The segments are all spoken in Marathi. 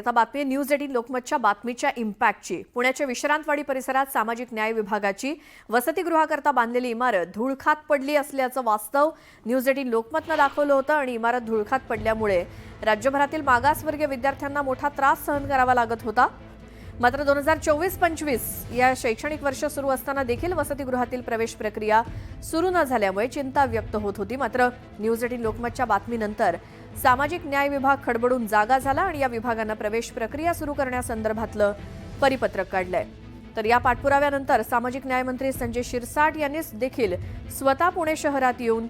आता बातमी न्यूज 18 लोकमतच्या बातमीच्या इम्पॅक्टची। पुण्याच्या विश्रांतवाडी परिसरात सामाजिक न्याय विभागाची वसतिगृहाकरता बांधलेली इमारत धूळखात पडली असल्याचं वास्तव न्यूज 18 लोकमतनं दाखवलं होतं आणि इमारत धूळखात पडल्यामुळे राज्यभरातील मागासवर्गीय विद्यार्थ्यांना मोठा त्रास सहन करावा लागत होता। मात्र 2024-25 या शैक्षणिक वर्ष सुरू असताना देखील वसतिगृहातील प्रवेश प्रक्रिया सुरू न झाल्यामुळे चिंता व्यक्त होत होती। मात्र न्यूज 18 लोकमतच्या बातमीनंतर सामाजिक न्याय विभाग खडबडून जागा झाला आणि या विभागानं प्रवेश प्रक्रिया सुरू करण्यासंदर्भातलं परिपत्रक काढलंय। तर या पाठपुराव्यानंतर सामाजिक न्याय मंत्री संजय शिरसाट यांनी देखील स्वतः पुणे शहरात येऊन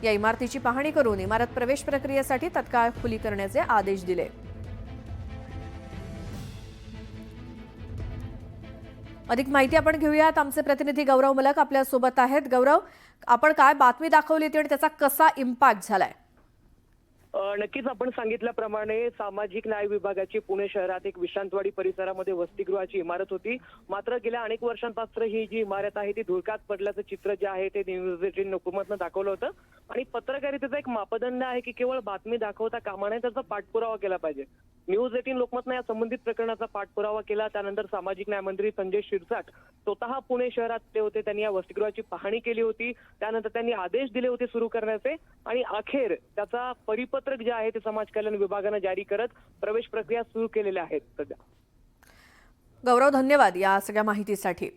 या इमारतीची पाहणी करून इमारत प्रवेश प्रक्रियेसाठी तत्काळ खुली करण्याचे आदेश दिले। अधिक माहिती आपण घेऊयात। आमचे प्रतिनिधी गौरव मलक आपल्या सोबत आहेत। गौरव, आपण काय बातमी दाखवली होती आणि त्याचा कसा इम्पॅक्ट झालाय? नक्कीच आपण सांगितल्याप्रमाणे सामाजिक न्याय विभागाची पुणे शहरात एक विश्रांतवाडी परिसरामध्ये वसतिगृहाची इमारत होती। मात्र गेल्या अनेक वर्षांपासून ही जी इमारत आहे ती धुळकात पडल्याचं चित्र जे आहे ते न्यूज 18 लोकमतनं दाखवलं होतं आणि पत्रकारितेचा एक मापदंड आहे की केवळ बातमी दाखवता कामा नये, त्याचा पाठपुरावा केला पाहिजे। न्यूज 18 लोकमतनं या संबंधित प्रकरणाचा पाठपुरावा केला। त्यानंतर सामाजिक न्याय मंत्री संजय शिरसाट स्वतः पुणे शहरात होते, त्यांनी या वसतिगृहाची पाहणी केली होती। त्यानंतर त्यांनी आदेश दिले होते सुरू करण्याचे आणि अखेर त्याचा परिपत्रक जे आहे ते समाज कल्याण विभागाने जारी करत प्रवेश प्रक्रिया सुरू केलेल्या आहेत। सध्या गौरव, धन्यवाद या सगळ्या माहितीसाठी।